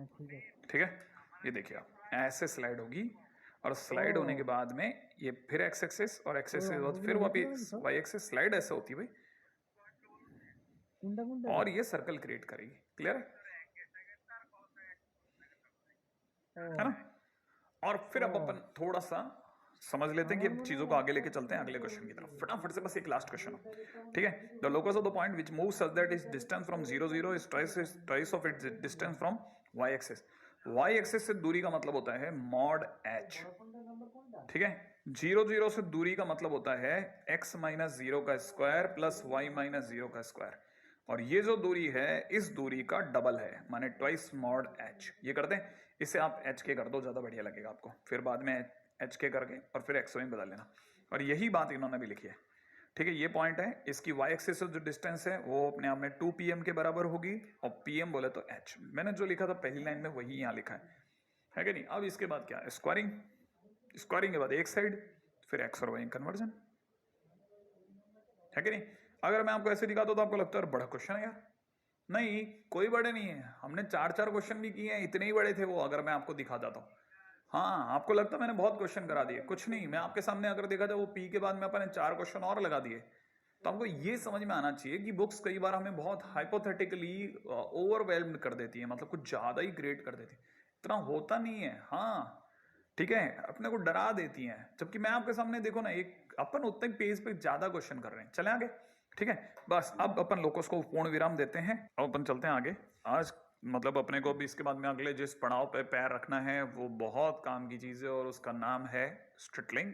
हाँ ठीक है। ठीक है, ये देखिए आप ऐसे स्लाइड होगी और स्लाइड होने के ओ बाद में ये फिर एक्स एक्सिस और एक्स ओ एक्सिस के बाद मुझे फिर होती ना वापस सब वाई एक्सिस, स्लाइड ऐसे होती है भाई, कुंडा कुंडा और ये सर्कल क्रिएट करेगी। क्लियर ओ है ना? और फिर ओ अब अपन थोड़ा सा समझ लेते हैं कि আমার अब মনে चीजों হয় को आगे একটা लेके चलते हैं কিছু अगले একটা क्वेश्चन की तरफ, ইয়ে फटाफट से बस एक लास्ट क्वेश्चन हो। যেটাকে তো ठीक है, আমাদের द বলতে लोकस ऑफ द পারবো point which move such that is এটাকে डिस्टेंस তো फ्रॉम जीरो जीरो इज জানতে ट्वाइस ऑफ इट्स হবে distance from y axis. Y axis से दूरी का मतलब होता है मॉड এই एच। বড় কোনটা নাম্বার কোনটা ठीक है, जीरो जीरो से दूरी का मतलब होता है एक्स माइनस जीरो का square plus y minus zero का स्क्वायर, और ये जो दूरी है इस दूरी का डबल है, माने ट्वाइस मॉड एच। ये कर दें, इसे आप एच के कर दो, ज्यादा बढ़िया लगेगा आपको, फिर बाद में एच के करके और फिर एक्स में बदल लेना, और यही बात इन्होंने भी लिखी है। ठीक है, ये पॉइंट है, इसकी वाई एक्सिस से जो डिस्टेंस है वो अपने आप में 2 pm के बराबर होगी, और pm बोले तो h। मैंने जो लिखा था पहली लाइन में वही यहां लिखा है कि नहीं? अब इसके बाद क्या है, स्क्वायरिंग, स्क्वायरिंग के बाद एक साइड, फिर एक्स और वाई कन्वर्जन, है कि नहीं? अगर मैं आपको ऐसे दिखाता तो आपको लगता है बड़ा क्वेश्चन है यार। नहीं, कोई बड़े नहीं है, हमने चार चार क्वेश्चन भी किए हैं, इतने ही बड़े थे वो, अगर मैं आपको दिखाता तो। हाँ, आपको लगता मैंने बहुत क्वेश्चन करा दिए, कुछ नहीं, मैं आपके सामने अगर देखा जाए वो पी के बाद में अपने चार क्वेश्चन और लगा दिए। तो हमको ये समझ में आना चाहिए कि बुक्स कई बार हमें बहुत हाइपोथेटिकली ओवरवेल्म्ड कर देती है, मतलब कुछ ज्यादा ही ग्रेट कर देती है, इतना होता नहीं है। हाँ ठीक है, अपने को डरा देती हैं, जबकि मैं आपके सामने देखो ना, एक अपन उतने पेज पे ज्यादा क्वेश्चन कर रहे हैं। चले आगे, ठीक है, बस अब अपन लोगों को पूर्ण विराम देते हैं, अब अपन चलते हैं आगे। आज मतलब अपने को भी इसके बाद में अगले जिस पड़ाव पे पैर रखना है वो बहुत काम की चीज है, और उसका नाम है स्ट्रेट लाइन।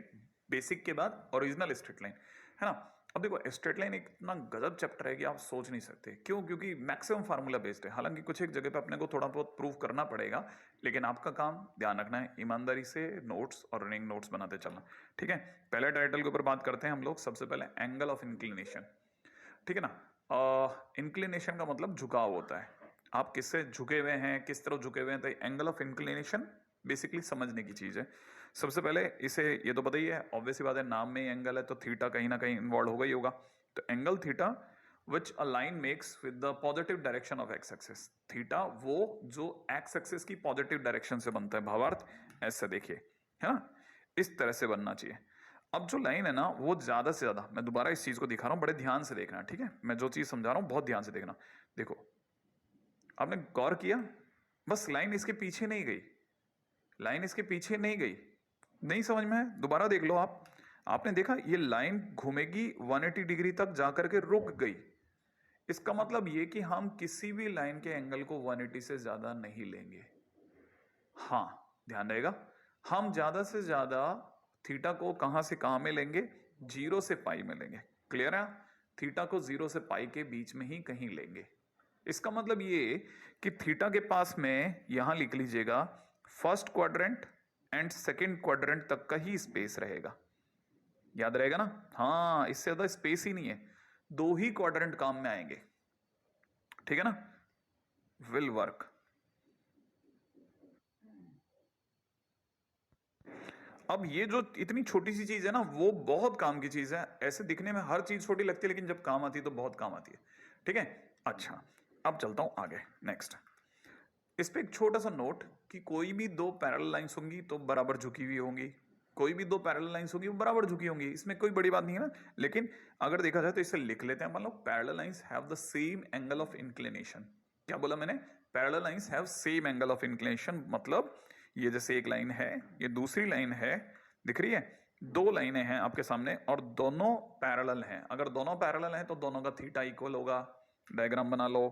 बेसिक के बाद ओरिजिनल स्ट्रेट लाइन, है ना? अब देखो, स्ट्रेट लाइन एक इतना गजब चैप्टर है कि आप सोच नहीं सकते। क्यों? क्योंकि मैक्सिमम फार्मूला बेस्ड है, हालांकि कुछ एक जगह पे अपने को थोड़ा बहुत प्रूव करना पड़ेगा, लेकिन आपका काम ध्यान रखना है, ईमानदारी से नोट्स और रनिंग नोट्स बनाते चलना। ठीक है, पहले टाइटल के ऊपर बात करते हैं हम लोग। सबसे पहले एंगल ऑफ इंक्लिनेशन, ठीक है ना? इंक्लिनेशन का मतलब झुकाव होता है, आप किससे झुके हुए हैं, किस तरह झुके हुए हैं, तो एंगल ऑफ इंक्लिनेशन बेसिकली समझने की चीज है। सबसे पहले इसे, ये तो पता ही है, ऑब्वियस बात है, नाम में ही एंगल है तो थीटा कहीं ना कहीं इन्वॉल्व होगा ही होगा। तो angle theta which a line makes with the positive direction of x axis. Theta वो जो एक्स एक्सिस की पॉजिटिव डायरेक्शन से बनता है, भावार्थ ऐसे देखिए, है ना? इस तरह से बनना चाहिए। अब जो लाइन है ना वो ज्यादा से ज्यादा, मैं दोबारा इस चीज को दिखा रहा हूं, बड़े ध्यान से देखना, ठीक है? मैं जो चीज समझा रहा हूं बहुत ध्यान से देखना। देखो, आपने गौर किया, बस लाइन इसके पीछे नहीं गई, लाइन इसके पीछे नहीं गई, नहीं समझ में है? दोबारा देख लो आप, आपने देखा ये लाइन घूमेगी 180 डिग्री तक जाकर के रुक गई। इसका मतलब ये कि हम किसी भी लाइन के एंगल को 180 से ज्यादा नहीं लेंगे। हाँ, ध्यान रहेगा, हम ज्यादा से ज्यादा थीटा को कहां से कहां में लेंगे? जीरो से पाई में लेंगे। क्लियर है? थीटा को जीरो से पाई के बीच में ही कहीं लेंगे। इसका मतलब ये कि थीटा के पास में यहां लिख लीजिएगा, first quadrant and second quadrant तक का ही स्पेस रहेगा। याद रहेगा ना? हाँ, इससे ज्यादा स्पेस ही नहीं है, दो ही क्वाड्रेंट काम में आएंगे। ठीक है ना? Will work. अब ये जो इतनी छोटी सी चीज है ना वो बहुत काम की चीज है। ऐसे दिखने में हर चीज छोटी लगती है, लेकिन जब काम आती है तो बहुत काम आती है। ठीक है, अच्छा, अब चलता हूं आगे, नेक्स्ट। इस पे एक छोटा सा नोट कि कोई भी दो पैरेलल लाइंस होंगी तो बराबर झुकी हुई होंगी, कोई भी दो पैरेलल लाइंस होंगी वो बराबर झुकी होंगी, इसमें कोई बड़ी बात नहीं है ना। लेकिन अगर देखा जाए तो इसे लिख लेते हैं, मतलब parallel lines have the same angle of inclination. क्या बोला मैंने? Parallel lines have same angle of inclination, मतलब ये जैसे एक लाइन है, ये दूसरी लाइन है, दिख रही है? दो लाइनें हैं आपके सामने और दोनों पैरेलल हैं। अगर दोनों पैरेलल हैं तो दोनों का थीटा इक्वल होगा। डायग्राम बना लो।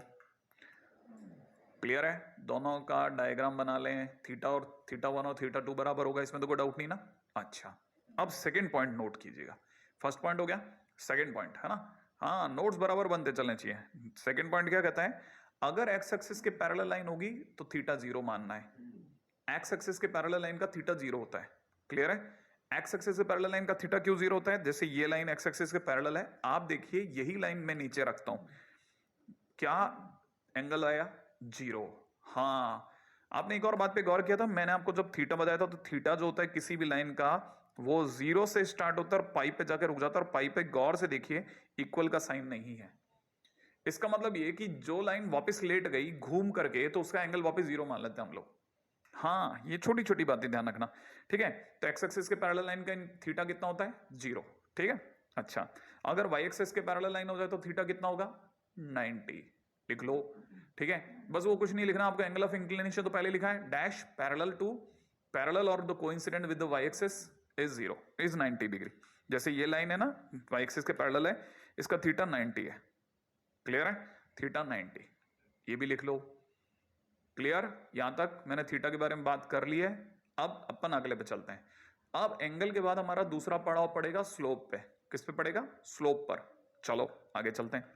क्लियर है? दोनों का डायग्राम बना लें, थीटा और थीटा वन और थीटा टू बराबर होगा, इसमें तो कोई डाउट नहीं ना। अच्छा, अब सेकंड पॉइंट नोट कीजिएगा। फर्स्ट पॉइंट हो गया, सेकंड पॉइंट है ना? हाँ, नोट्स बराबर बनते चलने चाहिए। सेकंड पॉइंट क्या कहता है? अगर एक्स एक्सिस के पैरेलल लाइन होगी तो थीटा जीरो मानना है। एक्स एक्सिस के पैरेलल लाइन का थीटा जीरो होता है। क्लियर है? एक्स एक्सिस के पैरेलल लाइन का थीटा क्यों जीरो होता है? जैसे ये लाइन एक्स एक्सिस के पैरेलल है, आप देखिए यही लाइन मैं नीचे रखता हूं, क्या एंगल आया? जीरो। हाँ, आपने एक और बात पे गौर किया था, मैंने आपको जब थीटा बताया था तो थीटा जो होता है किसी भी लाइन का वो जीरो से स्टार्ट होता है और पाई पे जाकर रुक जाता है, और पाई पे गौर से देखिए इक्वल का साइन नहीं है। इसका मतलब ये कि जो लाइन वापस लेट गई घूम करके तो उसका एंगल वापस जीरो मान लेते हैं हम लोग। हाँ, ये छोटी छोटी बातें ध्यान रखना, ठीक है। तो एक्स एक्सिस के पैरेलल लाइन का थीटा कितना होता है? 0, ठीक है। अच्छा, अगर वाई एक्सिस के पैरेलल लाइन हो जाए तो थीटा कितना होगा? 90, लिख लो, ठीक है। बस वो कुछ नहीं लिखना आपको, एंगल ऑफ इंक्लिनेशन तो पहले लिखा है, डैश पैरेलल टू पैरेलल और the coincident with the y axis is 0 is 90 degree. जैसे ये लाइन है ना वाई एक्सिस के पैरेलल है, इसका थीटा 90 है, क्लियर है, थीटा 90, ये भी लिख लो, क्लियर। यहां तक मैंने थीटा के बारे में बात कर ली है। अब अपन अगले पे चलते हैं। अब एंगल के बाद हमारा दूसरा पड़ाव पड़ेगा स्लोप पे। किस पे पड़ेगा? स्लोप पर। चलो आगे चलते हैं,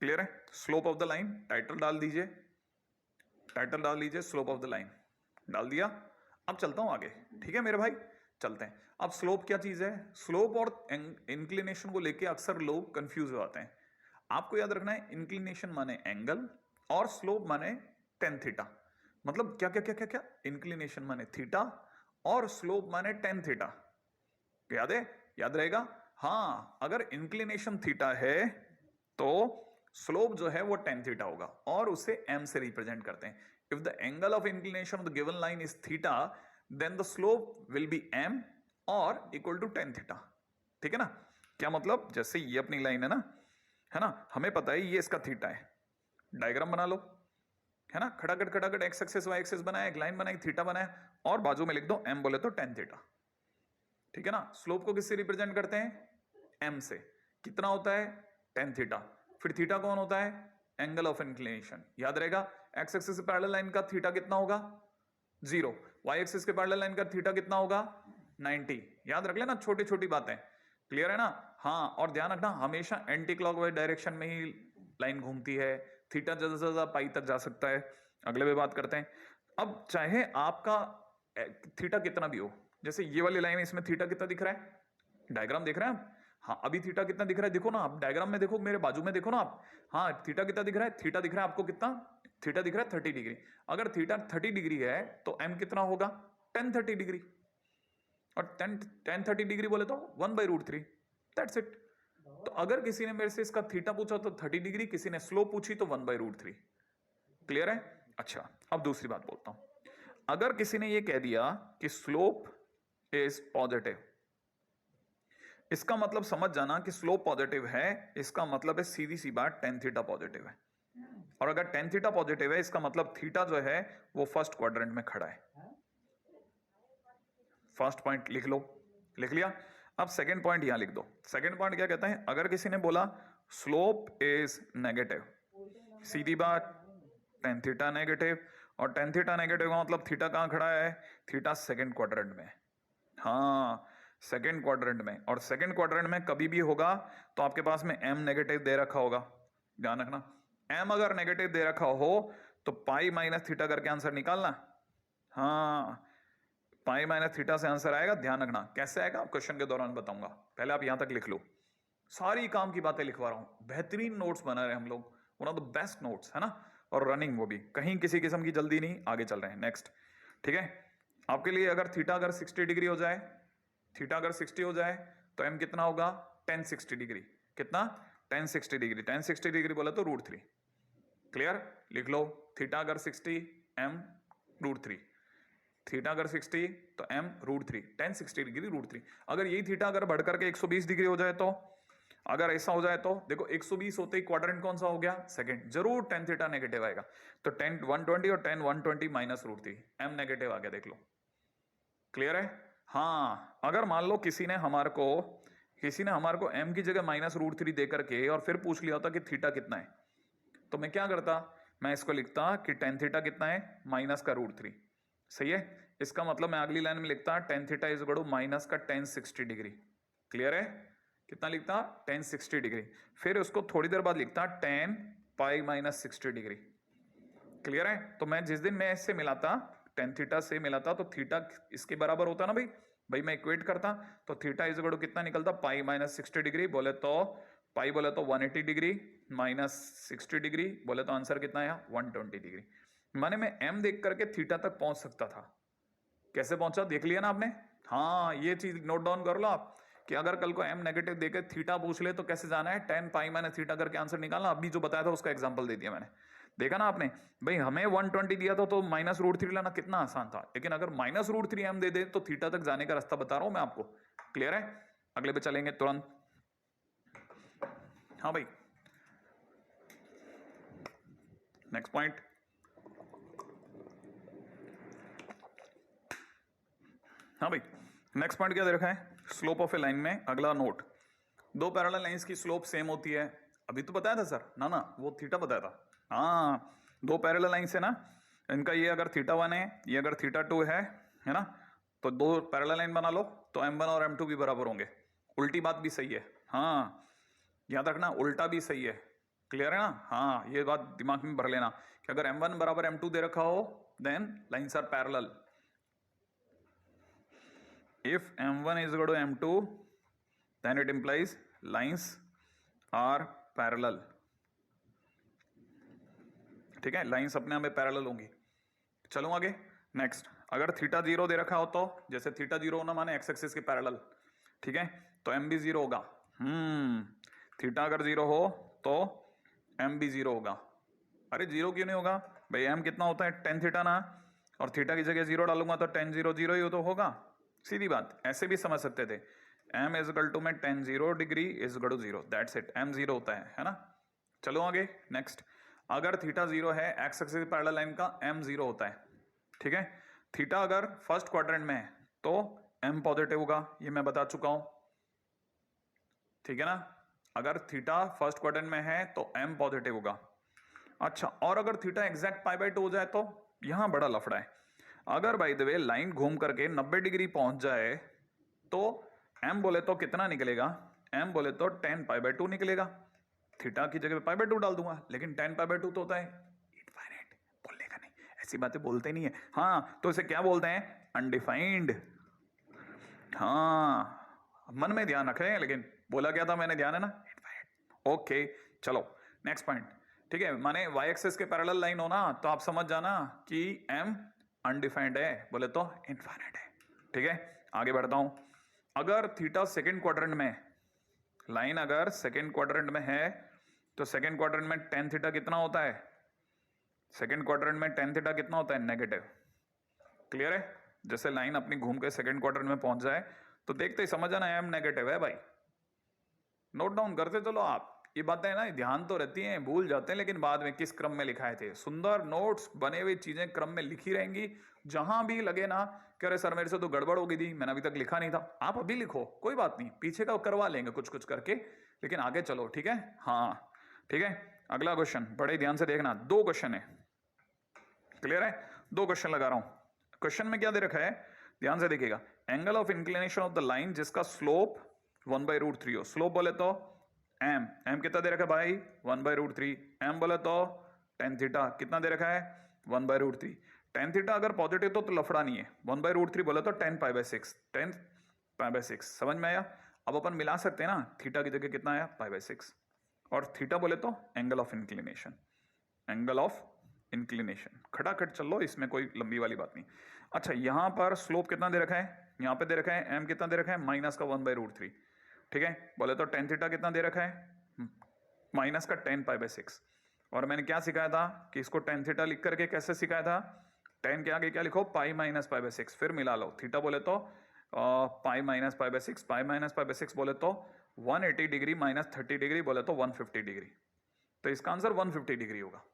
क्लियर है। Slope of the line, title डाल दीजिए, टाइटल डाल लीजिए, स्लोप ऑफ द लाइन डाल दिया। अब चलता हूं आगे, ठीक है मेरे भाई, चलते हैं। अब स्लोप क्या चीज है? स्लोप और इंक्लिनेशन को लेके अक्सर लोग कंफ्यूज हो जाते हैं। आपको याद रखना है, इंक्लिनेशन माने एंगल और स्लोप माने टेन थीटा। मतलब क्या क्या क्या क्या क्या? इंक्लिनेशन माने थीटा और स्लोप माने टेन थीटा। याद है? याद रहेगा? हाँ, अगर इंक्लिनेशन थीटा है तो स्लोप जो है वो टेन थीटा होगा और उसे m से रिप्रेजेंट करते हैं। If the angle of inclination of the given line is theta then the slope will be m और इक्वल टू टेन थीटा, ठीक है ना। क्या मतलब? जैसे ये अपनी लाइन है ना, हमें पता है ये इसका थीटा है, डायग्राम बना लो, है ना, खड़ाखड़ खड़ाखड़ एक्स एक्सिस वाई एक्सिस बनाया, एक लाइन बनाई, थीटा बनाया और बाजू में लिख दो m बोले तो टेन थीटा, ठीक है ना। स्लोप को किससे रिप्रेजेंट करते हैं? m से। कितना होता है? Tan theta. फिर थीटा कौन होता है? Angle of inclination. याद रहेगा, एक्स एक्सिस से पैरेलल लाइन का थीटा कितना होगा? 0। वाई एक्सिस के पैरेलल लाइन का थीटा कितना होगा? 90। याद रख लेना, छोटी छोटी बातें, क्लियर है ना। हाँ, और ध्यान रखना हमेशा एंटी क्लॉकवाइज डायरेक्शन में ही लाइन घूमती है। थीटा ज्यादा से ज्यादा पाई तक जा सकता है, अगले में बात करते हैं। अब चाहे आपका थीटा कितना भी हो, जैसे ये वाली लाइन है, इसमें थीटा कितना दिख रहा है? डायग्राम देख रहे हैं आप? हाँ, अभी थीटा कितना दिख रहा है? देखो ना आप डायग्राम में, देखो मेरे बाजू में देखो ना आप। हाँ, थीटा कितना दिख रहा है? थीटा दिख रहा है आपको कितना? थीटा दिख रहा है 30 डिग्री। अगर थीटा 30 डिग्री है तो m कितना होगा? 1030 डिग्री। और 1030 डिग्री बोले तो 1/√3, दैट्स इट। तो अगर किसी ने मेरे से इसका थीटा पूछा तो 30 डिग्री, किसी ने स्लोप पूछी तो 1/√3, क्लियर है। अच्छा, अब दूसरी बात बोलता हूं। अगर किसी ने ये कह दिया कि स्लोप इज पॉजिटिव, इसका मतलब समझ जाना कि स्लोप पॉजिटिव है, इसका मतलब है सीधी सी बात टेन थीटा पॉजिटिव है। और अगर टेन थीटा पॉजिटिव है इसका मतलब थीटा जो है वो फर्स्ट क्वाड्रेंट में खड़ा है। फर्स्ट पॉइंट लिख लो, लिख लिया। अब सेकंड पॉइंट यहां लिख दो। सेकंड पॉइंट क्या कहता है? अगर किसी ने बोला स्लोप इज नेगेटिव, सीधी बात टेन थीटा नेगेटिव, और टेन थीटा नेगेटिव का मतलब थीटा कहां खड़ा है? थीटा सेकंड क्वाड्रेंट में। हाँ, सेकंड क्वाड्रेंट में। और सेकंड क्वाड्रेंट में कभी भी होगा तो आपके पास में m नेगेटिव दे रखा होगा, ध्यान रखना। m अगर नेगेटिव दे रखा हो तो पाई माइनस थीटा करके आंसर निकालना। हाँ, पाई माइनस थीटा से आंसर आएगा, ध्यान रखना। कैसे आएगा क्वेश्चन के दौरान बताऊंगा, पहले आप यहां तक लिख लो। सारी काम की बातें लिखवा रहा हूं, बेहतरीन नोट्स बना रहे हम लोग, one of the best notes, है ना। और रनिंग वो भी, कहीं किसी किस्म की जल्दी नहीं, आगे चल रहे हैं नेक्स्ट, ठीक है। आपके लिए अगर थीटा अगर 60 डिग्री हो जाए, थीटा अगर 60 हो जाए तो m कितना होगा? 1060 डिग्री। कितना? 1060 डिग्री। 1060 डिग्री बोला तो √3, क्लियर, लिख लो। थीटा अगर 60, m √3, थीटा अगर 60 तो m √3, 1060 डिग्री √3। अगर यही थीटा अगर बढ़ करके 120 डिग्री हो जाए तो, अगर ऐसा हो जाए तो देखो 120 होते ही क्वाड्रेंट कौन सा हो गया? सेकंड। जरूर टेन थीटा नेगेटिव आएगा, तो 10 120 और 10 120 माइनस √3, m नेगेटिव आ गया, देख लो, क्लियर है। हाँ, अगर मान लो किसी ने हमारे को m की जगह माइनस √3 दे करके और फिर पूछ लिया होता कि थीटा कितना है, तो मैं क्या करता? मैं इसको लिखता कि टेन थीटा कितना है? माइनस का √3, सही है। इसका मतलब मैं अगली लाइन में लिखता tan theta is equal to minus का 1060 डिग्री, क्लियर है। कितना लिखता? 1060 डिग्री। फिर उसको थोड़ी देर बाद लिखता 10 पाई माइनस 60 डिग्री, क्लियर है। तो मैं जिस दिन मैं इससे मिलाता, टेन थीटा से मिलाता, तो थीटा इसके बराबर होता ना भाई मैं इक्वेट करता, तो थीटा इज इक्वल टू कितना निकलता? पाई माइनस 60 डिग्री बोले तो, पाई बोले तो 180 डिग्री, माइनस 60 डिग्री बोले तो आंसर कितना आया? 120 डिग्री। माने मैं m देख करके थीटा तक पहुंच सकता था। कैसे पहुंचा? देख लिया ना आपने। हाँ, ये चीज नोट डाउन कर लो आप कि अगर कल को m नेगेटिव देके थीटा पूछ ले तो कैसे जाना है, tan पाई माइनस थीटा करके आंसर निकालना। अभी जो बताया था उसका एग्जांपल दे दिया मैंने, देखा ना आपने भाई, हमें 120 दिया था तो माइनस रूट थ्री लाना कितना आसान था, लेकिन अगर माइनस रूट थ्री एम दे दे तो थीटा तक जाने का रास्ता बता रहा हूं मैं आपको। क्लियर है? अगले पे चलेंगे तुरंत। हाँ भाई, नेक्स्ट पॉइंट। हाँ भाई, नेक्स्ट पॉइंट क्या दे रखा है, स्लोप ऑफ ए लाइन में अगला नोट, दो पैरेलल लाइंस की स्लोप सेम होती है। अभी तो बताया था सर, ना ना वो थीटा बताया था। हाँ, दो पैरेलल लाइंस है ना, इनका ये अगर थीटा 1 है, ये अगर थीटा 2 है ना, तो दो पैरेलल लाइन बना लो तो m1 और m2 भी बराबर होंगे। उल्टी बात भी सही है, हाँ याद रखना, उल्टा भी सही है। क्लियर है ना? हाँ, ये बात दिमाग में भर लेना कि अगर m1 बराबर m2 दे रखा हो then lines are parallel. If m1 is equal to m2 then it implies lines are parallel। ठीक है, लाइंस अपने आप में पैरेलल होंगी। चलो आगे, नेक्स्ट, अगर थीटा 0 दे रखा हो तो, जैसे थीटा 0 होना माने एक्स एक्सिस के पैरेलल, ठीक है, तो m भी 0 होगा। थीटा अगर 0 हो तो m भी 0 होगा। अरे 0 क्यों नहीं होगा भाई, m कितना होता है tan थीटा ना, और थीटा की जगह 0 डालूंगा तो tan 0 0 ही तो होगा। सीधी बात, ऐसे भी समझ सकते थे, m इज इक्वल टू में tan 0 degree is equal to 0, that's it, m 0 होता है ना। चलो आगे, नेक्स्ट, अगर थीटा 0 है, एक्स एक्सिस पैरेलल लाइन का m 0 होता है, ठीक है। थीटा अगर फर्स्ट क्वाड्रेंट में है तो m पॉजिटिव होगा, ये मैं बता चुका हूं, ठीक है ना। अगर थीटा फर्स्ट क्वाड्रेंट में है तो m पॉजिटिव होगा। अच्छा, और अगर थीटा एग्जैक्ट पाई बाय 2 हो जाए तो यहां बड़ा लफड़ा है। अगर बाय द वे लाइन घूम करके 90 डिग्री पहुंच जाए तो m बोले तो कितना निकलेगा, m बोले तो tan पाई बाय 2 निकलेगा। थीटा की जगह पाई बाय 2 डाल दूंगा, लेकिन tan पाई बाय 2 तो होता है इनफाइनाइट, बोलने का नहीं, ऐसी बातें बोलते नहीं है। हाँ, तो इसे क्या बोलते हैं, अनडिफाइंड। हाँ, मन में ध्यान रखें, लेकिन बोला क्या था मैंने, ध्यान है ना, इनफाइनाइट। ओके, चलो नेक्स्ट पॉइंट, ठीक है, माने y एक्सिस के पैरेलल लाइन हो ना तो आप समझ जाना कि m अनडिफाइंड है, बोले तो इनफाइनाइट है। ठीक है, आगे बढ़ता हूं, अगर थीटा सेकंड क्वाड्रेंट में, लाइन अगर सेकंड क्वाड्रेंट में है तो सेकंड क्वाड्रेंट में tan थीटा कितना होता है, सेकंड क्वाड्रेंट में tan थीटा कितना होता है, नेगेटिव। क्लियर है? जैसे लाइन अपनी घूम के सेकंड क्वाड्रेंट में पहुंच जाए तो देखते ही समझ जाना m नेगेटिव है भाई। नोट डाउन करते चलो आप, ये बातें ना ध्यान तो रहती हैं, भूल जाते हैं, लेकिन बाद में किस क्रम में लिखाए थे। सुंदर नोट्स बने हुए चीजें क्रम में लिखी रहेंगी, जहां भी लगे ना कि अरे सर मेरे से तो गड़बड़ हो गई थी, मैंने अभी तक लिखा नहीं था, आप अभी लिखो, कोई बात नहीं, पीछे का करवा लेंगे कुछ कुछ करके, लेकिन आगे चलो। ठीक है, हाँ ठीक है, अगला क्वेश्चन बड़े ध्यान से देखना, 2 क्वेश्चन है। क्लियर है? 2 क्वेश्चन लगा रहा हूं। क्वेश्चन में क्या दे रखा है, ध्यान से देखिएगा, angle of inclination of the line जिसका स्लोप 1/√3 हो। स्लोप बोले तो m कितना दे रखा है भाई, 1/√3। m बोले तो tan थीटा कितना दे रखा है, 1/√3। tan थीटा अगर पॉजिटिव तो लफड़ा नहीं है, 1/√3 बोले तो tan π/6, tan π/6। समझ में आया? अब अपन मिला सकते हैं ना, थीटा की जगह कितना आया, π/6, और थीटा बोले तो angle of inclination, angle of inclination, खटाखट चल लो, इसमें कोई लंबी वाली बात नहीं। अच्छा, यहां पर स्लोप कितना दे रखा है, यहां पे दे रखा है m कितना दे रखा है, माइनस का 1/√3। ठीक है, बोले तो tan थीटा कितना दे रखा है, माइनस का tan π/6। और मैंने क्या सिखाया था कि इसको tan थीटा लिख करके कैसे सिखाया था, tan के आगे क्या लिखो, पाई माइनस π/6, फिर मिला लो। थीटा बोले तो पाई माइनस π/6, पाई माइनस π/6 बोले तो 180 डिग्री माइनस 30 डिग्री बोले तो 150 डिग्री, तो इसका आंसर 150 डिग्री होगा।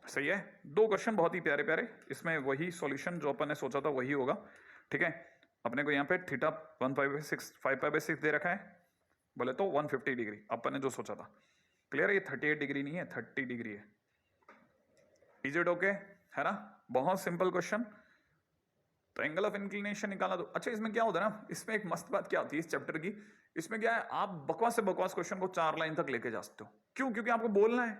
सही है? 2 क्वेश्चन बहुत ही प्यारे प्यारे, इसमें वही सॉल्यूशन जो अपन ने सोचा था वही होगा। ठीक है, अपने को यहाँ पे थीटा 5/6 दे रखा है, बोले तो 150 डिग्री अपन ने जो सोचा था। क्लियर है? ये 38 डिग्री नहीं है, 30 डिग्री है। Is it okay? है ना, बहुत सिंपल क्वेश्चन। तो एंगल ऑफ इंक्लिनेशन निकाला तो अच्छा, इसमें क्या होता है ना, इसमें एक मस्त बात क्या होती है इस चैप्टर की, इसमें क्या है, आप बकवास से बकवास क्वेश्चन को 4 लाइन तक लेके जा सकते हो। क्यों? क्योंकि आपको बोलना है।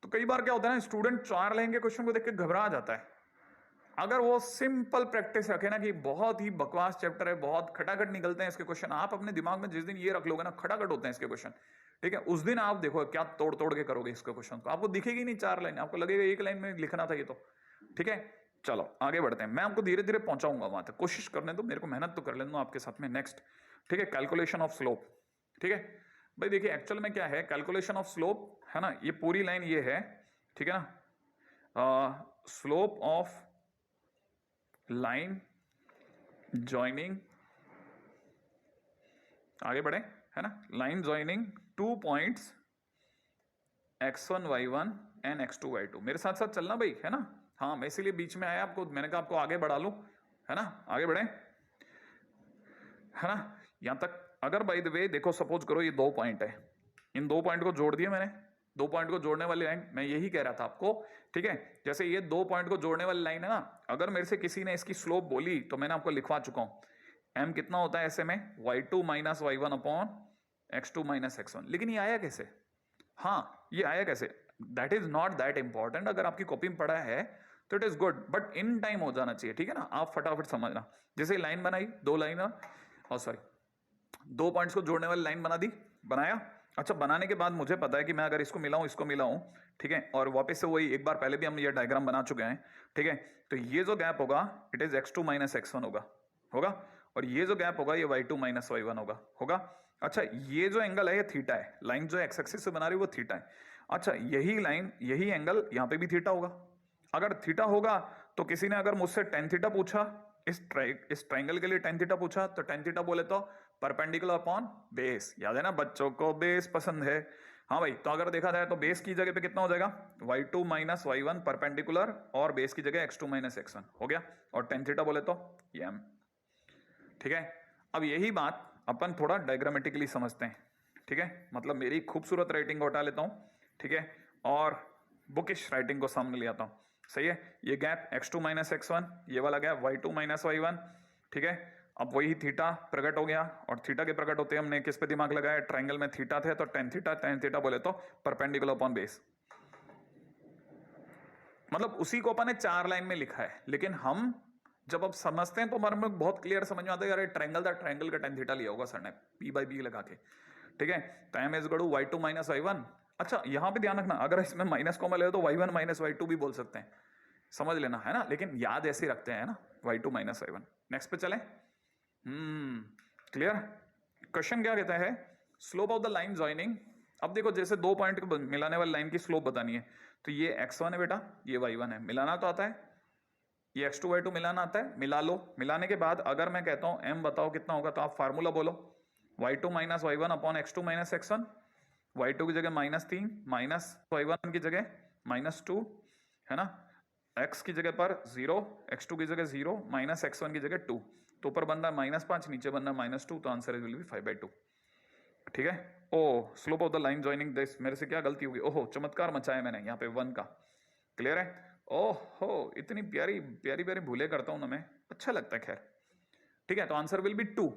तो कई बार क्या होता है ना, स्टूडेंट 4 लाइन के क्वेश्चन को देख के घबरा जाता है। अगर वो सिंपल प्रैक्टिस रखे ना कि बहुत ही बकवास चैप्टर है, बहुत खटाखट निकलते हैं इसके क्वेश्चन, आप अपने दिमाग में जिस दिन ये रख लोगे ना, खटाखट होते हैं इसके क्वेश्चन, ठीक है, उस दिन आप देखो क्या तोड़ तोड़ के करोगे इसके क्वेश्चन को, आपको दिखेगी नहीं 4 लाइन, आपको लगेगा 1 लाइन में लिखना था ये तो। ठीक है, चलो आगे बढ़ते हैं, मैं आपको धीरे धीरे पहुंचाऊंगा वहां तक, कोशिश करने दो, मेरे को मेहनत तो कर लेना आपके साथ में। नेक्स्ट, ठीक है, कैलकुलेशन ऑफ स्लोप। ठीक है भाई, देखिए एक्चुअल में क्या है, कैलकुलेशन ऑफ स्लोप है ना, ये पूरी लाइन ये है, ठीक है ना, स्लोप ऑफ लाइन ज्वाइनिंग, आगे बढ़े, है ना, line joining 2 points x1 y1 and x2 y2। मेरे साथ साथ चलना भाई, है ना, हाँ मैं इसीलिए बीच में आया आपको, मैंने कहा आपको आगे बढ़ा लूं, है ना, आगे बढ़े, है ना। यहां तक अगर बाय द वे देखो, सपोज करो ये 2 पॉइंट है, इन 2 पॉइंट को जोड़ दिया मैंने, 2 पॉइंट को जोड़ने वाली लाइन, मैं यही कह रहा था आपको, ठीक है। जैसे ये 2 पॉइंट को जोड़ने वाली लाइन है ना, अगर मेरे से किसी ने इसकी स्लोप बोली तो मैंने आपको लिखवा चुका हूं, m कितना होता है ऐसे में, y2 minus y1 upon x2 minus x1। लेकिन ये आया कैसे, हाँ ये आया कैसे, that is not that important. अगर आपकी कॉपी में पढ़ा है तो it is good, but in time हो जाना चाहिए, ठीक है ना, आप फटाफट समझना। जैसे लाइन बनाई, 2 लाइन, और सॉरी 2 पॉइंट्स को जोड़ने वाली लाइन बना दी, बनाया, अच्छा बनाने के बाद मुझे पता है कि मैं अगर इसको मिलाऊं, इसको मिलाऊं, ठीक है, और वापस से वही, एक बार पहले भी हम ये डायग्राम बना चुके हैं, ठीक है, तो ये जो गैप होगा it is x2 minus x1 होगा, और ये जो गैप होगा ये y2 माइनस y1 होगा। अच्छा ये जो एंगल है ये थीटा है, लाइन जो एक्स एक्सिस से बना रही है वो थीटा है। अच्छा यही लाइन, यही एंगल यहाँ पे भी थीटा होगा। अगर थीटा होगा तो किसी ने अगर मुझसे टेन थीटा पूछा, इस ट्राइंगल के लिए टेन थीटा पूछा, तो टेन थीटा बोले तो परपेंडिकुलर अपॉन बेस। याद है ना, बच्चों को बेस पसंद है। हाँ भाई, तो अगर देखा जाए तो बेस की जगह पे कितना हो जाएगा, y2 माइनस y1 परपेंडिकुलर, और बेस की जगह x2 माइनस x1 हो गया, और टेन थीटा बोले तो ये m। ठीक है, अब यही बात अपन थोड़ा डायग्रामेटिकली समझते हैं, ठीक है, मतलब मेरी खूबसूरत राइटिंग को हटा लेता हूँ, ठीक है, और बुकिश राइटिंग को सामने ले आता हूँ। सही है, ये गैप x2 माइनस x1, ये वाला गैप y2 माइनस y1, ठीक है। अब वही थीटा प्रकट हो गया, और थीटा के प्रकट होते हमने किस पे दिमाग लगाया, ट्रायंगल में थीटा थे तो टेन थीटा बोले तो परपेंडिकुलर अपॉन बेस। मतलब उसी को अपन ने 4 लाइन में लिखा है, लेकिन हम जब अब समझते हैं तो हमारे में बहुत क्लियर समझ में आता है, यार ट्रायंगल था, ट्रायंगल का टेन थीटा लिया होगा सर ने p बाई बी लगा के, ठीक है। तो M is गड़ू y2 minus y1। अच्छा यहाँ पे ध्यान रखना, अगर इसमें माइनस कॉमा ले तो y1 माइनस y2 भी बोल सकते हैं, समझ लेना, है ना, लेकिन याद ऐसे रखते हैं ना, y2 माइनस y1। नेक्स्ट पे चले, क्लियर। क्वेश्चन क्या कहता है, slope of the line joining. अब देखो जैसे 2 पॉइंट को मिलाने वाली लाइन की स्लोप बतानी है, तो ये x1 है बेटा, ये y1 है, मिलाना तो आता है, ये x2 y2 मिलाना आता है, मिला लो। मिलाने के बाद अगर मैं कहता हूं m बताओ कितना होगा, तो आप फार्मूला बोलो, y2 minus y1 upon x2 minus x1, y2 की जगह -3, माइनस y1 की जगह -2, है ना, x की जगह पर 0, x2 की जगह 0, माइनस x1 की जगह 2, तो ऊपर बनना -5, नीचे बनना -2, तो आंसर विल बी 5/2। ठीक है, oh slope of the line joining this, मेरे से क्या गलती होगी, ओहो चमत्कार मचाया मैंने यहाँ पे 1 का। क्लियर है, ओहो इतनी प्यारी प्यारी प्यारी भूले करता हूं ना मैं, अच्छा लगता है, खैर ठीक है, तो आंसर विल बी 2।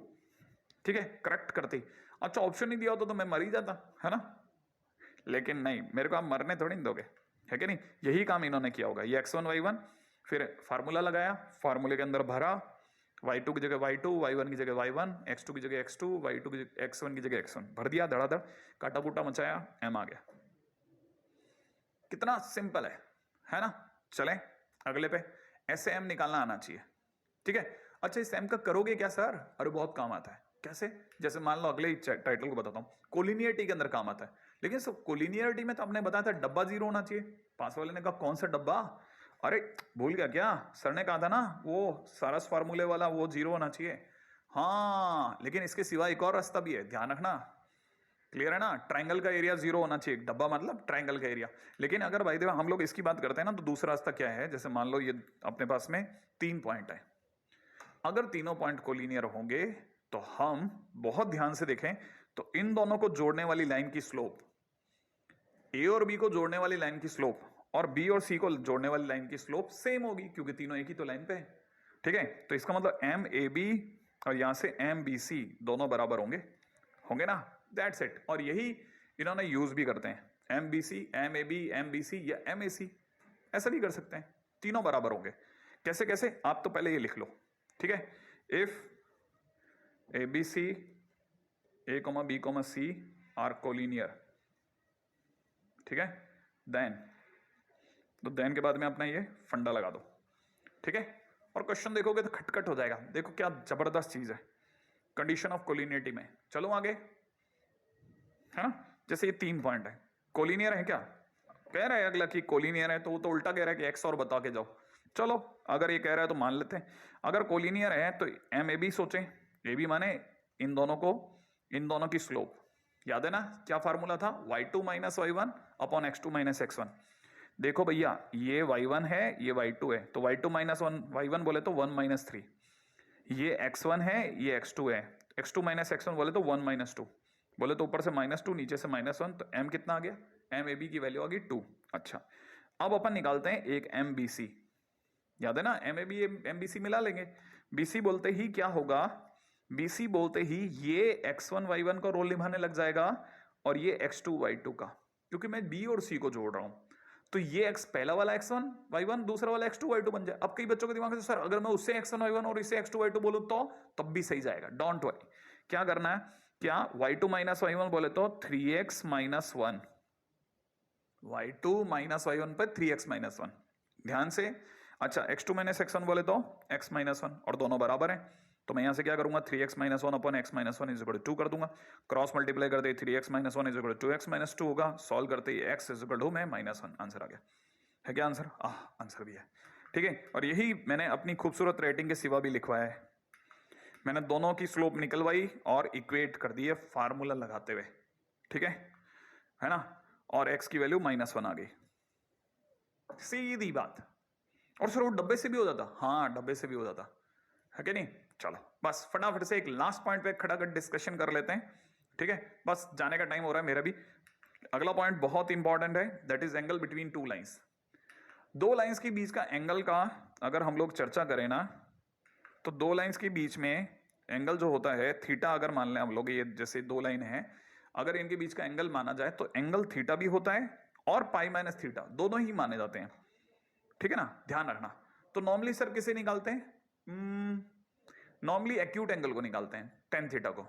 ठीक है, करेक्ट करते ही। अच्छा ऑप्शन नहीं दिया होता तो मैं मर ही जाता, है ना, लेकिन नहीं, मेरे को आप मरने थोड़ी नहीं दोगे, है कि नहीं, यही काम इन्होंने किया होगा। ये x1 y1, फिर फार्मूला लगाया, फार्मूले के अंदर भरा, y2 की जगह y2, y1 की जगह y1, x2 की जगह x2, y2 की जगह x1 की जगह x1 भर दिया, धड़ाधड़ काटा कूटा मचाया, m आ गया। कितना सिंपल है ना। चले अगले पे, ऐसे m निकालना आना चाहिए, ठीक है। अच्छा इस m का करोगे क्या सर, अरे बहुत काम आता है। कैसे, जैसे मान लो अगले ही टाइटल को बताता हूँ, कोलिनियरिटी के अंदर काम आता है। लेकिन सब कोलिनियरिटी में तो आपने बताया था डब्बा 0 होना चाहिए, पास वाले ने कहा कौन सा डब्बा, अरे भूल गया क्या, सर ने कहा था ना वो सारस फार्मूले वाला, वो 0 होना चाहिए। हाँ लेकिन इसके सिवा एक और रास्ता भी है, ध्यान रखना, क्लियर है ना, ट्रायंगल का एरिया 0 होना चाहिए, डब्बा मतलब ट्रायंगल का एरिया। लेकिन अगर भाई देखो हम लोग इसकी बात करते हैं ना, तो दूसरा रास्ता क्या है, जैसे मान लो ये अपने पास में 3 पॉइंट है, अगर तीनों पॉइंट कोलिनियर होंगे तो हम बहुत ध्यान से देखें तो इन दोनों को जोड़ने वाली लाइन की स्लोप, ए और बी को जोड़ने वाली लाइन की स्लोप और बी और सी को जोड़ने वाली लाइन की स्लोप सेम होगी, क्योंकि तीनों एक ही तो लाइन पे है। ठीक है, तो इसका मतलब एम ए बी और यहां से एम बी सी दोनों बराबर होंगे ना, दैट्स इट। और यही इन्होंने यूज भी करते हैं, m B C, m A B, m B C या एम ए सी, ऐसा भी कर सकते हैं, तीनों बराबर होंगे। कैसे कैसे, आप तो पहले ये लिख लो, ठीक है, if A B C, A comma B comma C are collinear, ठीक है, देन, तो देन के बाद में अपना ये फंडा लगा दो, ठीक है। और क्वेश्चन देखोगे तो खटखट हो जाएगा, देखो क्या जबरदस्त चीज है, कंडीशन ऑफ कोलिनियरिटी में। चलो आगे, है ना। जैसे ये 3 पॉइंट है, कोलिनियर है क्या, कह रहा है अगला कि कोलिनियर है, तो वो तो उल्टा कह रहा है कि एक्स और बता के जाओ। चलो अगर ये कह रहा है तो मान लेते हैं। अगर कोलिनियर है तो एम ए बी सोचें, ए बी माने इन दोनों की स्लोप। याद है ना क्या फार्मूला था, y2 minus y1 upon x2 minus x1। देखो भैया ये y1 है ये y2 है, तो y2 माइनस y1 बोले तो 1 माइनस 3, ये x1 है ये x2 है, x2 माइनस x1 बोले तो 1 माइनस 2, बोले तो ऊपर से -2 नीचे से -1, तो m कितना आ गया, एम ए बी की वैल्यू आ गई 2। अच्छा अब अपन निकालते हैं एक एम बी सी, याद है ना m A B m B C मिला लेंगे। बी सी बोलते ही क्या होगा, बी सी बोलते ही ये x1 y1 का रोल निभाने लग जाएगा और ये x2 y2 का, क्योंकि मैं बी और सी को जोड़ रहा हूं। तो ये x पहला वाला x1 y1 दूसरा वाला x2 y2 बन जाए। अब कई बच्चों के दिमाग में सर अगर मैं उससे x1 y1 और इसे x2 y2 बोलूं तो तब भी सही जाएगा, डोंट वरी। क्या करना है, क्या y2 माइनस y1 बोले तो 3x minus 1, y2 minus y1 पर 3x माइनस 1, ध्यान से। अच्छा x2 माइनस x1 बोले तो x माइनस 1, और दोनों बराबर हैं, तो मैं यहां से क्या करूंगा 3x minus 1 upon x minus 1 is equal to 2 कर दूंगा। क्रॉस मल्टीप्लाई करते 3x minus 1 is equal to 2x minus 2 होगा, सॉल्व करते ही x इज इक्वल टू में -1, आंसर आ गया। है क्या आंसर, आंसर भी है, ठीक है। और यही मैंने अपनी खूबसूरत रेटिंग के सिवा भी लिखवाया है, मैंने दोनों की स्लोप निकलवाई और इक्वेट कर दी है फार्मूला लगाते हुए, ठीक है ना। और x की वैल्यू -1 आ गई, सीधी बात। और सर वो डब्बे से भी हो जाता, हाँ डब्बे से भी हो जाता है कि नहीं। चलो बस फटाफट से एक लास्ट पॉइंट पे खड़ा कर डिस्कशन कर लेते हैं, ठीक है, बस जाने का टाइम हो रहा है मेरा भी। अगला पॉइंट बहुत इंपॉर्टेंट है, that is angle between two lines. दो लाइंस के बीच का एंगल का अगर हम लोग चर्चा करें ना, तो दो लाइंस के बीच में एंगल जो होता है थीटा, अगर मान लें हम लोग ये जैसे दो लाइन है, अगर इनके बीच का एंगल माना जाए तो एंगल थीटा भी होता है और पाई माइनस थीटा दोनों ही माने जाते हैं, ठीक है ना, ध्यान रखना। तो नॉर्मली सर किसे निकालते हैं, नॉर्मली एक्यूट एंगल को निकालते हैं, टेन थीटा को।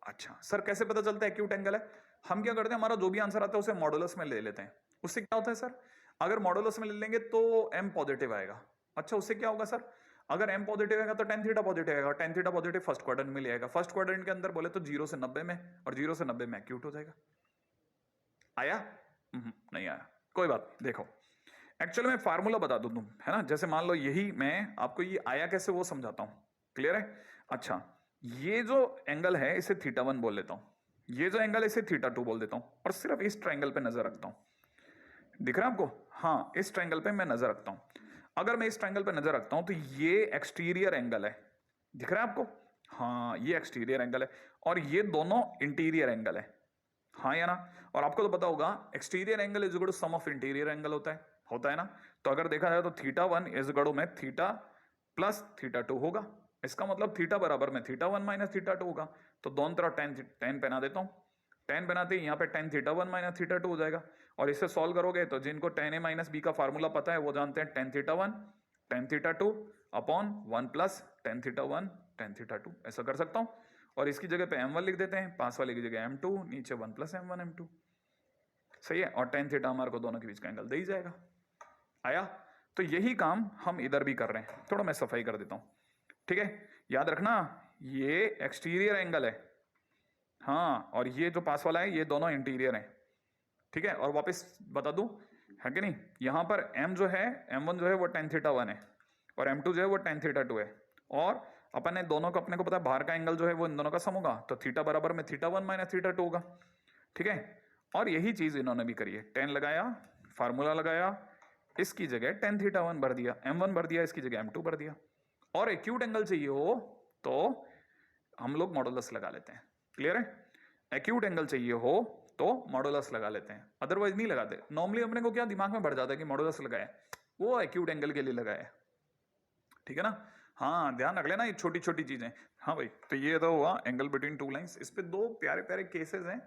अच्छा सर कैसे पता चलता है एक्यूट एंगल है, हम क्या करते हैं हमारा जो भी आंसर आता है उसे मॉडुलस में ले लेते हैं। उससे क्या होता है सर, अगर मॉडुलस में ले लेंगे तो m पॉजिटिव आएगा। अच्छा उससे क्या होगा सर, अगर m पॉजिटिव आएगा तो टेन थीटा पॉजिटिव आएगा, tan theta positive first quadrant में ले आएगा, फर्स्ट क्वाड्रेंट के अंदर बोले तो 0 से 90 में, और 0 से 90 में एक्यूट हो जाएगा। आया, नहीं आया, कोई बात नहीं। देखो एक्चुअली मैं फार्मूला बता दूं तुम, है ना, जैसे मान लो यही मैं आपको ये आया कैसे वो समझाता हूं, क्लियर है। अच्छा ये जो एंगल है इसे θ1 बोल लेता हूं, ये जो एंगल है इसे θ2 बोल देता हूं, और सिर्फ इस ट्रायंगल पे नजर रखता हूं। दिख रहा है आपको, हाँ इस ट्रायंगल पे मैं नजर रखता हूं। अगर मैं इस ट्रायंगल पे नजर रखता हूं तो ये एक्सटीरियर एंगल है, दिख रहा है आपको, हाँ ये एक्सटीरियर एंगल है, और ये दोनों इंटीरियर एंगल है, हाँ या ना। और आपको तो पता होगा exterior angle is equal to sum of interior angle होता है ना। तो अगर देखा जाए तो θ1 इज इक्वल टू में थीटा प्लस θ2 होगा, इसका मतलब थीटा बराबर में θ1 माइनस θ2 होगा। तो दोनों तरफ टेन पहना देता हूं, टेन बनाते ही यहाँ पे tan θ1 माइनस θ2 हो जाएगा। और इसे सॉल्व करोगे तो जिनको tan a माइनस b का फार्मूला पता है वो जानते हैं tan θ1 tan θ2 upon 1 plus tan θ1 tan θ2, ऐसा कर सकता हूं। और इसकी जगह पे m1 लिख देते हैं, पास वाले की जगह m2, नीचे 1 प्लस m1 m2, सही है। और tan थीटा हमारे को दोनों के बीच का एंगल दे ही जाएगा। आया, तो यही काम हम इधर भी कर रहे हैं, थोड़ा मैं सफाई कर देता हूं, ठीक है। याद रखना ये एक्सटीरियर एंगल है, हाँ, और ये जो पास वाला है ये दोनों इंटीरियर है, ठीक है। और वापस बता दूं, है कि नहीं, यहां पर m जो है m1 जो है वो tan θ1 है, और m2 जो है वो tan θ2 है, और अपन ने दोनों को, अपने को पता है बाहर का एंगल जो है वो इन दोनों का सम होगा, तो थीटा बराबर में θ1 माइनस θ2 होगा, ठीक है। और यही चीज इन्होंने भी करी है, टेन लगाया, फार्मूला लगाया, इसकी जगह tan θ1 भर दिया, m1 भर दिया, इसकी जगह m2 भर दिया। और एक्यूट एंगल चाहिए हो तो हम लोग मॉडुलस लगा लेते हैं, क्लियर है। एक्यूट एंगल चाहिए हो तो मॉडुलस लगा लेते हैं, अदरवाइज नहीं लगाते। नॉर्मली अपने को क्या दिमाग में बढ़ जाता है कि मॉडुलस लगाया, वो एक्यूट एंगल के लिए लगाया, ठीक है ना। हाँ ध्यान रख लेना ये छोटी छोटी चीजें। हाँ भाई, तो ये तो हुआ एंगल बिटवीन टू लाइंस। इस पे दो प्यारे प्यारे केसेस हैं,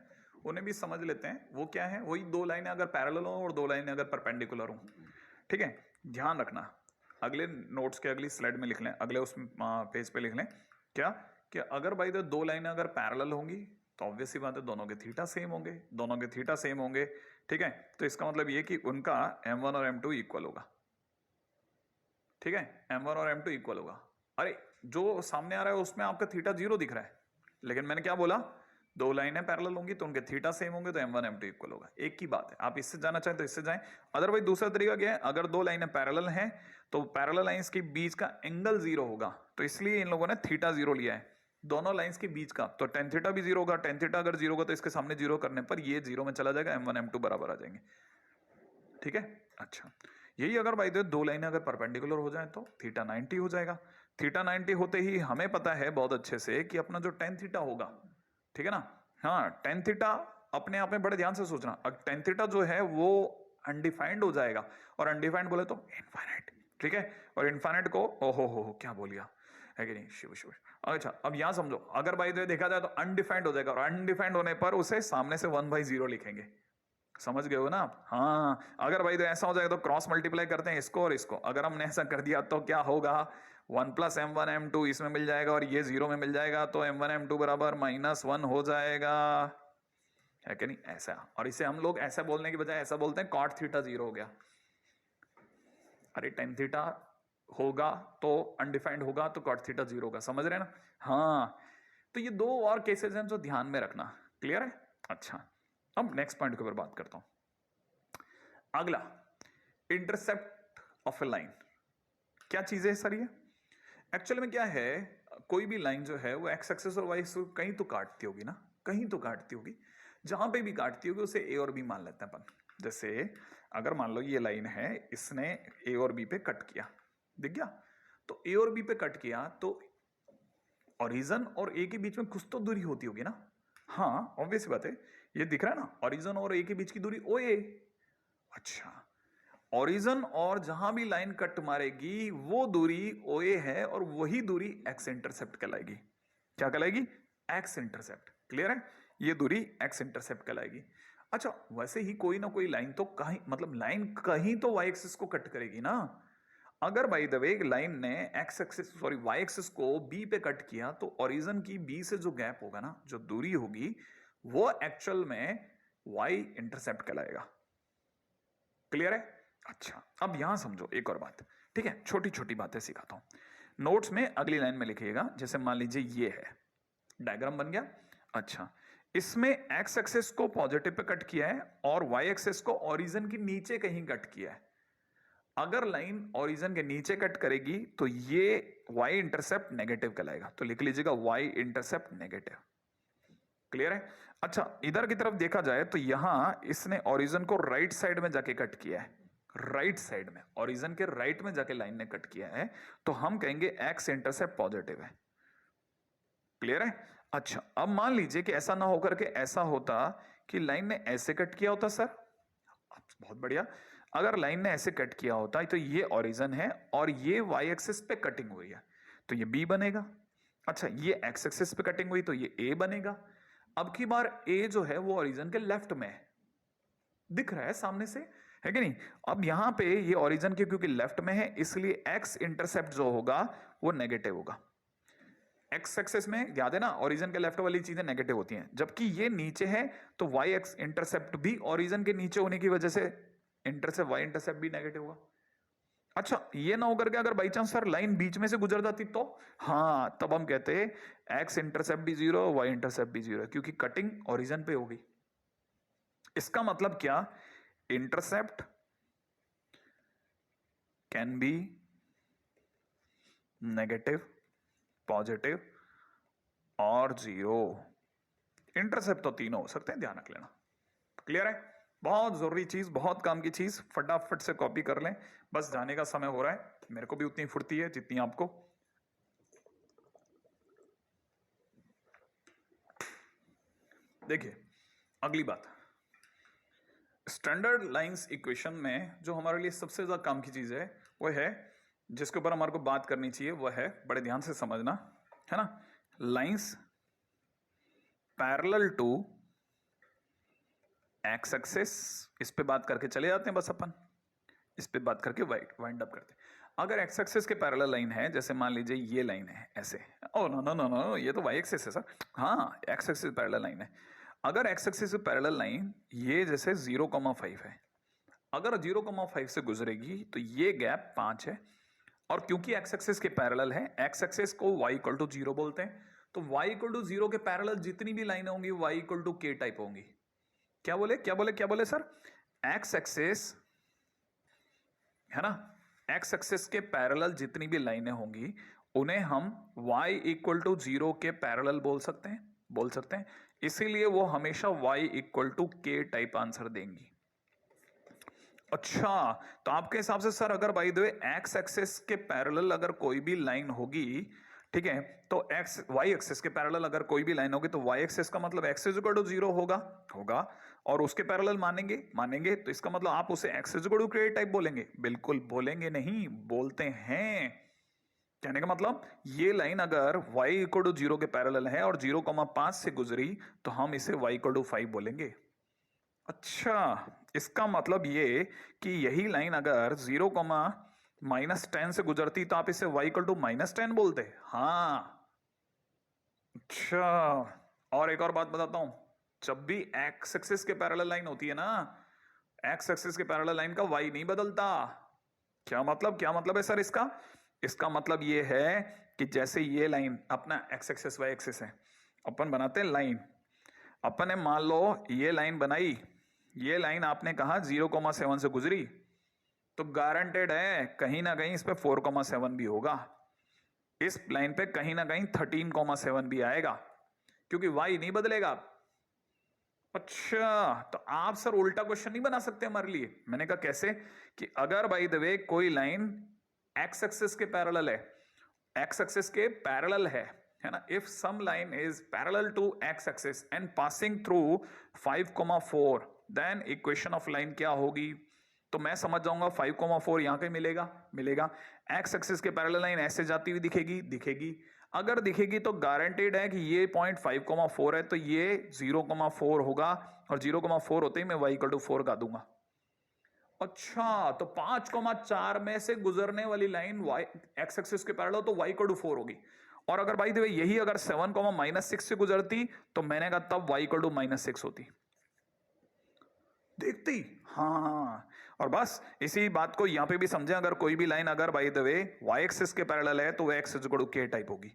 उन्हें भी समझ लेते हैं। वो क्या है, वही दो लाइनें अगर पैरेलल हो और दो लाइनें अगर परपेंडिकुलर हो, ठीक है। ध्यान रखना, अगले नोट्स के अगली स्लाइड में लिख लें, अगले उस पेज पे लिख लें क्या, कि अगर भाई तो दो लाइनें अगर पैरेलल होंगी तो ऑब्वियस सी बात है दोनों के थीटा सेम होंगे, दोनों के थीटा सेम होंगे, ठीक है। तो इसका मतलब ये कि उनका m1 और m2 इक्वल होगा, ठीक है, m1 और m2 इक्वल होगा। अरे जो सामने आ रहा है उसमें आपका थीटा 0 दिख रहा है, लेकिन मैंने क्या बोला, दो लाइनें पैरेलल होंगी तो उनके थीटा सेम होंगे तो m1 m2 इक्वल होगा। एक ही बात है, आप इससे जाना चाहें तो इससे जाएं, अदरवाइज दूसरा तरीका क्या है, अगर दो लाइनें पैरेलल हैं तो पैरेलल लाइंस के बीच का एंगल 0 होगा, तो इसलिए इन लोगों ने थीटा 0 लिया है दोनों लाइंस के बीच का, तो टेन थीटा भी 0 होगा। टेन थीटा अगर 0 होगा तो इसके सामने 0 करने पर ये 0 में चला जाएगा, m1 m2 बराबर आ जाएंगे। ठीक है, अच्छा यही अगर भाई दो लाइनें अगर परपेंडिकुलर हो जाए तो थीटा 90 हो जाएगा। थीटा 90 होते ही हमें पता है बहुत अच्छे से कि अपना जो टेन थीटा होगा, ठीक है ना, हाँ टेन थीटा अपने आप में बड़े ध्यान से सोचना, टेन थीटा जो है वो अनडिफाइंड हो जाएगा, और अनडिफाइंड बोले तो इनफाइनाइट, ठीक है, और इनफाइनाइट को ओहो हो क्या बोल गया है कि नहीं, शिव शिव। अच्छा अब यहां समझो, अगर बाई द वे देखा जाए तो अनडिफाइंड हो जाएगा, और अनडिफाइंड होने पर उसे सामने से 1/0 लिखेंगे, समझ गए हो ना आप, हाँ अगर भाई तो ऐसा हो जाएगा तो क्रॉस मल्टीप्लाई करते हैं इसको और इसको, अगर हमने ऐसा कर दिया तो क्या होगा, 1 + m1 m2 इसमें मिल जाएगा और ये 0 में मिल जाएगा, तो m1 m2 बराबर -1 हो जाएगा, है कि नहीं ऐसा। और इसे हम लोग ऐसा बोलने की बजाय ऐसा बोलते हैं cot थीटा 0 हो गया, अरे टेन थीटा होगा तो अनडिफाइंड होगा तो cot थीटा 0 होगा, समझ रहे हैं ना, हाँ तो ये दो और केसेस हैं जो ध्यान में रखना, क्लियर है। अच्छा अब नेक्स्ट पॉइंट के ऊपर बात करता हूं, अगला इंटरसेप्ट ऑफ ए लाइन, क्या चीज है सर ये, एक्चुअल में क्या है, कोई भी लाइन जो है वो एक्स एक्सिस और वाई एक्सिस कहीं तो काटती होगी ना, कहीं तो काटती होगी, जहां पे भी काटती होगी उसे ए और बी मान लेते हैं अपन। जैसे अगर मान लो ये लाइन है, इसने ए और बी पे कट किया, दिख गया, तो ए और बी पे कट किया तो ओरिजिन और ए के बीच में कुछ तो दूरी होती होगी ना, हाँ ऑब्वियस बात है, ये दिख रहा है ना, ओरिजिन और ए के बीच की दूरी ओ ए। अच्छा ओरिजिन और जहां भी लाइन कट मारेगी वो दूरी ओ ए है, और वही दूरी एक्स इंटरसेप्ट कहलाएगी, क्या कहलाएगी, एक्स इंटरसेप्ट, क्लियर है, ये दूरी एक्स इंटरसेप्ट कहलाएगी। अच्छा वैसे ही कोई ना कोई लाइन तो कहीं, मतलब लाइन कहीं तो वाई एक्सिस को कट करेगी ना, अगर बाय द वे लाइन ने x axis sorry y axis को बी पे कट किया तो ओरिजिन की बी से जो गैप होगा ना, जो दूरी होगी, वो एक्चुअल में वाई इंटरसेप्ट कहलाएगा, क्लियर है। अच्छा अब यहां समझो एक और बात, ठीक है, छोटी छोटी बातें सिखाता हूं, नोट्स में अगली लाइन में लिखिएगा, जैसे मान लीजिए ये है, डायग्राम बन गया। अच्छा इसमें एक्स एक्सिस को पॉजिटिव पे कट किया है और वाई एक्सिस को ओरिजिन के नीचे कहीं कट किया है, अगर लाइन ओरिजिन के नीचे कट करेगी तो ये y इंटरसेप्ट नेगेटिव कहलाएगा, तो लिख लीजिएगा y इंटरसेप्ट नेगेटिव, क्लियर है। अच्छा इधर की तरफ देखा जाए तो यहां इसने ओरिजिन को राइट साइड में जाके कट किया है, राइट साइड में ओरिजिन के राइट में जाके लाइन ने कट किया है, तो हम कहेंगे x इंटरसेप्ट पॉजिटिव है, क्लियर है। अच्छा अब मान लीजिए कि ऐसा ना होकर के ऐसा होता कि लाइन ने ऐसे कट किया होता सर, बहुत बढ़िया, अगर लाइन ने ऐसे कट किया होता तो ये ओरिजिन है और ये वाई एक्सिस पे कटिंग हुई है तो ये बी बनेगा। अच्छा ये एक्स एक्सिस पे कटिंग हुई तो ये ए बनेगा। अब की बार ए जो है वो ओरिजिन के लेफ्ट में है, दिख रहा है सामने से, है कि नहीं। अब यहां पे ये ओरिजिन के क्योंकि लेफ्ट में है इसलिए एक्स इंटरसेप्ट जो होगा वो नेगेटिव होगा। एक्स एक्सिस में याद है ना, ओरिजिन के लेफ्ट वाली चीजें नेगेटिव होती हैं, जबकि ये नीचे है तो वाई एक्स इंटरसेप्ट भी ओरिजिन के नीचे होने की वजह से इंटरसेप्ट वाई इंटरसेप्ट भी नेगेटिव हुआ। अच्छा ये ना होकर के अगर बाई चांस सर लाइन बीच में से गुजर जाती तो, हाँ तब हम कहते हैं एक्स इंटरसेप्ट भी 0 वाई इंटरसेप्ट भी 0 क्योंकि कटिंग ओरिजिन पे होगी। इसका मतलब क्या, intercept can be negative, positive और 0, इंटरसेप्ट तो तीनों हो सकते हैं, ध्यान रख लेना, क्लियर है। बहुत जरूरी चीज, बहुत काम की चीज, फटाफट से कॉपी कर लें, बस जाने का समय हो रहा है, मेरे को भी उतनी फुर्ती है जितनी आपको। देखिए अगली बात, स्टैंडर्ड लाइंस इक्वेशन में जो हमारे लिए सबसे ज्यादा काम की चीज है वो है, जिसके ऊपर हमारे को बात करनी चाहिए, वह है, बड़े ध्यान से समझना है ना, lines parallel to x axis, इस पे बात करके चले जाते हैं बस अपन, इस पे बात करके वाइंड अप करते हैं। अगर एक्स एक्सिस के पैरेलल लाइन है, जैसे मान लीजिए ये लाइन है ऐसे, oh no no no no ये तो वाई एक्सिस है सर, हाँ एक्स एक्सिस पैरेलल लाइन है। अगर एक्स एक्सिस से पैरेलल लाइन ये जैसे 0,5 है, अगर 0,5 से गुजरेगी तो ये गैप 5 है, और क्योंकि एक्स एक्सिस के पैरेलल है, एक्स एक्सिस को y = 0 बोलते हैं, तो तो y इक्वल टू 0 के पैरेलल जितनी भी लाइनें होंगी y equal to k type होंगी। क्या बोले क्या बोले क्या बोले सर? x एक्सिस है ना, x एक्सिस के पैरेलल जितनी भी लाइनें होंगी उन्हें हम y इक्वल टू 0 के पैरेलल बोल सकते हैं, इसीलिए वो हमेशा y equal to k type answer देंगी। अच्छा, तो आपके हिसाब से सर अगर by the way x axis के पैरेलल अगर कोई भी लाइन होगी, ठीक है, तो y एक्सिस के पैरेलल अगर कोई भी लाइन होगी तो y एक्सिस का मतलब x इज इक्वल टू 0 होगा और उसके पैरेलल मानेंगे तो इसका मतलब आप उसे x is equal to k type बोलेंगे? बिल्कुल बोलेंगे नहीं, बोलते हैं। कहने का मतलब ये लाइन अगर y इक्वल टू 0 के पैरेलल है और 0,5 से गुजरी तो हम इसे y इक्वल टू 5 बोलेंगे। अच्छा, इसका मतलब ये कि यही लाइन अगर 0,-10 से गुजरती तो आप इसे y इक्वल टू -10 बोलते? हाँ। अच्छा, और एक और बात बताता हूं, जब भी x एक्सिस के पैरेलल लाइन होती है ना, x एक्सिस के पैरेलल लाइन का y नहीं बदलता। क्या मतलब है सर इसका? इसका मतलब ये है कि जैसे ये लाइन अपना x एक्सिस y एक्सिस है, अपन बनाते हैं लाइन, अपन ने मान लो ये लाइन बनाई, ये लाइन आपने कहा 0,7 से गुजरी तो गारंटेड है कहीं ना कहीं इस पे 4,7 भी होगा, इस लाइन पे कहीं ना कहीं 13,7 भी आएगा क्योंकि y नहीं बदलेगा। अच्छा, तो आप सर उल्टा क्वेश्चन नहीं बना सकते हमारे लिए? मैंने कहा कैसे? कि अगर बाय द वे कोई लाइन x एक्सिस के पैरेलल है, x एक्सिस के पैरेलल है ना, if some line is parallel to x axis and passing through 5,4 then equation of line क्या होगी? तो मैं समझ जाऊंगा 5,4 यहां कहीं मिलेगा। x एक्सिस के पैरेलल लाइन ऐसे जाती हुई दिखेगी। अगर दिखेगी तो गारंटेड है कि ये पॉइंट 5,4 है तो ये 0,4 होगा और 0,4 होते ही मैं y इक्वल टू 4 गा दूंगा। अच्छा, तो 5,4 में से गुजरने वाली लाइन y x एक्सिस के पैरेलल तो y इक्वल टू 4 होगी, और अगर बाय द वे यही अगर 7,-6 से गुजरती तो मैंने कहा तब y इक्वल टू -6 होती। देखती? हाँ, और बस इसी बात को यहां पे भी समझें, अगर कोई भी लाइन अगर by the way y axis के पैरेलल है तो वो x is equal to k type होगी।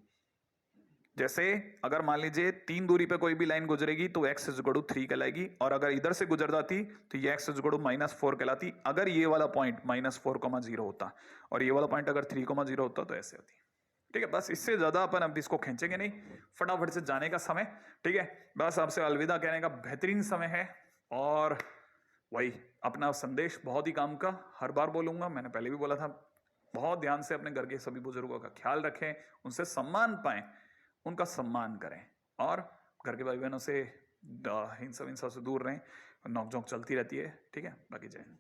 जैसे अगर मान लीजिए 3 दूरी पे कोई भी लाइन गुजरेगी तो x इज इक्वल टू 3 कहलाएगी, और अगर इधर से गुजर जाती तो ये x इज इक्वल टू -4 कहलाती, अगर ये वाला पॉइंट -4,0 होता और ये वाला पॉइंट अगर 3,0 होता तो ऐसे होती। ठीक है, बस इससे ज्यादा अपन अब इसको खींचेंगे नहीं, फटाफट से जाने का समय। ठीक है, बस आपसे अलविदा कहने का बेहतरीन समय है, और वही अपना संदेश बहुत ही काम का, हर बार बोलूंगा, मैंने पहले भी बोला था, बहुत ध्यान से अपने घर के सभी बुजुर्गों का ख्याल रखें, उनसे सम्मान पाएं, उनका सम्मान करें, और घर के भाई बहनों से हिंसा से दूर रहें। नोक झोंक चलती रहती है, ठीक है, बाकी जय हिंद।